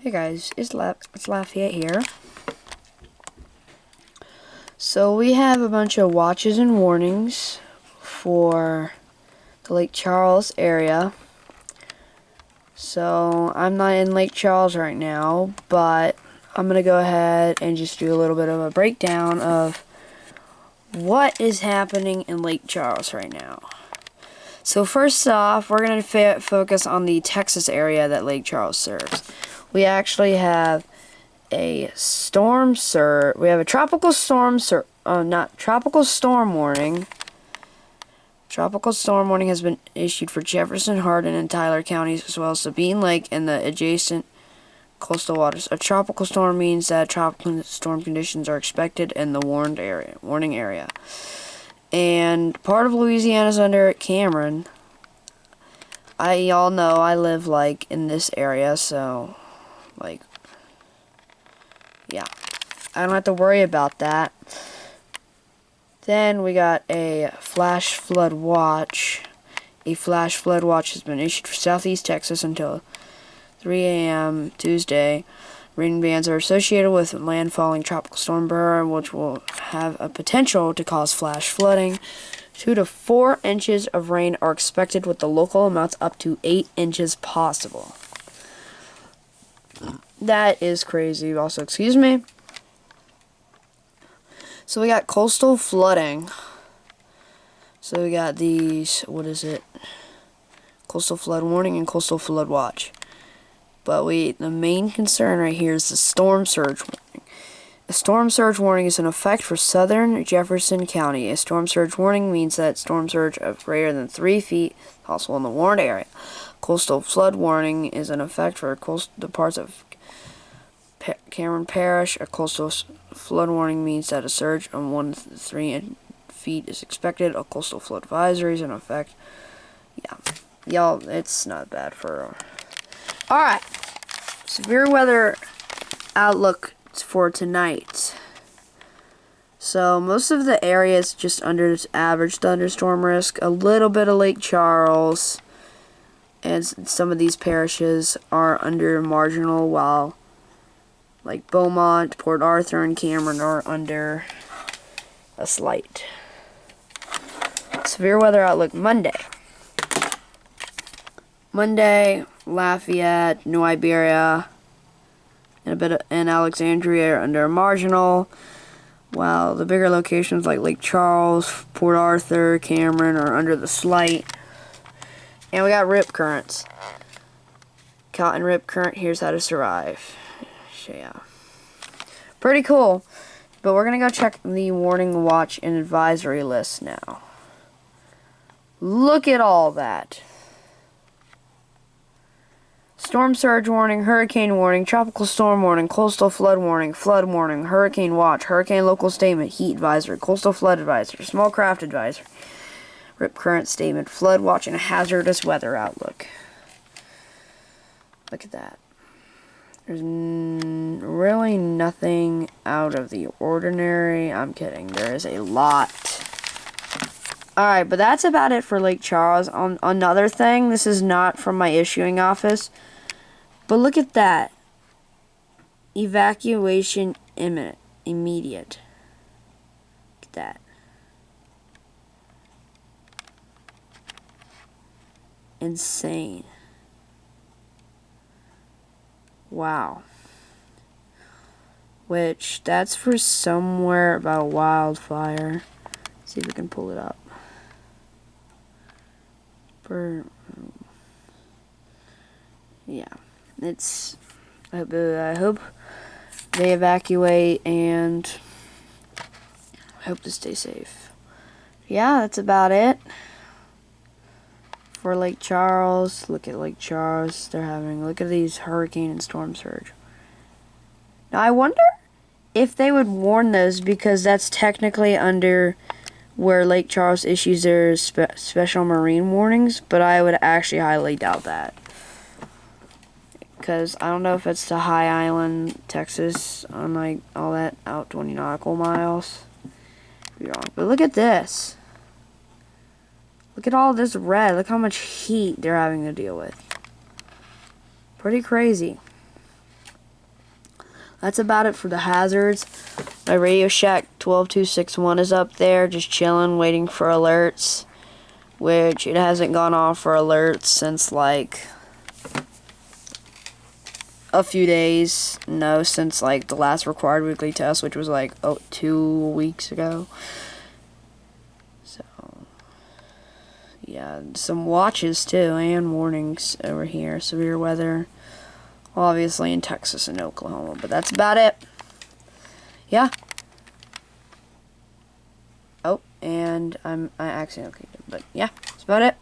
Hey guys, it's Lafayette here. So we have a bunch of watches and warnings for the Lake Charles area. So I'm not in Lake Charles right now, but I'm gonna go ahead and just do a little bit of a breakdown of what is happening in Lake Charles right now. So first off, we're gonna focus on the Texas area that Lake Charles serves. We actually have a storm surge. We have a tropical storm tropical storm warning. Tropical storm warning has been issued for Jefferson, Hardin, and Tyler counties, as well as Sabine Lake and the adjacent coastal waters. A tropical storm means that tropical storm conditions are expected in the warning area. And part of Louisiana is under Cameron. Y'all know I live in this area, so yeah, I don't have to worry about that. Then we got a flash flood watch. A flash flood watch has been issued for southeast Texas until 3 a.m. Tuesday. Rain bands are associated with landfalling tropical storm Burr, which will have a potential to cause flash flooding. 2 to 4 inches of rain are expected, with the local amounts up to 8 inches possible. That is crazy. Also, excuse me. So we got coastal flooding. So we got these, what is it? Coastal flood warning and coastal flood watch. But the main concern right here is the storm surge warning. A storm surge warning is in effect for southern Jefferson County. A storm surge warning means that storm surge of greater than 3 feet is possible in the warned area. Coastal flood warning is in effect for the parts of Cameron Parish. A coastal flood warning means that a surge of 1 to 3 feet is expected. A coastal flood advisory is in effect. Yeah, y'all, it's not bad for. Alright, severe weather outlook for tonight. So most of the area is just under average thunderstorm risk. A little bit of Lake Charles and some of these parishes are under marginal, while like Beaumont, Port Arthur, and Cameron are under a slight. Severe weather outlook Monday. Lafayette, New Iberia, and Alexandria are under marginal, while the bigger locations like Lake Charles, Port Arthur, Cameron are under the slight. And we got rip currents. Cotton rip current, here's how to survive. Yeah. Pretty cool. But we're going to go check the warning, watch, and advisory list now. Look at all that. Storm surge warning, hurricane warning, tropical storm warning, coastal flood warning, hurricane watch, hurricane local statement, heat advisory, coastal flood advisory, small craft advisory, rip current statement, flood watch, and hazardous weather outlook. Look at that. There's really nothing out of the ordinary. I'm kidding. There is a lot. Alright, but that's about it for Lake Charles. Another thing, this is not from my issuing office, but look at that. Evacuation imminent. Immediate. Look at that. Insane. Wow. Which, that's for somewhere about a wildfire. Let's see if we can pull it up. Yeah. I hope they evacuate, and I hope to stay safe. Yeah, that's about it for Lake Charles. Look at Lake Charles. Look at these hurricane and storm surge. Now I wonder if they would warn those, because that's technically under where Lake Charles issues their special marine warnings, but I would actually highly doubt that. Because I don't know if it's to High Island, Texas, on all that out 20 nautical miles. Could be wrong. But look at this. Look at all this red. Look how much heat they're having to deal with. Pretty crazy. that's about it for the hazards. My Radio Shack 12261 is up there, just chilling, waiting for alerts, which it hasn't gone off for alerts since like a few days. No, since like the last required weekly test, which was like 2 weeks ago. So yeah, some watches too, and warnings over here. Severe weather, obviously in Texas and Oklahoma, but that's about it. Yeah. Oh, and I accidentally clicked it, but yeah, that's about it.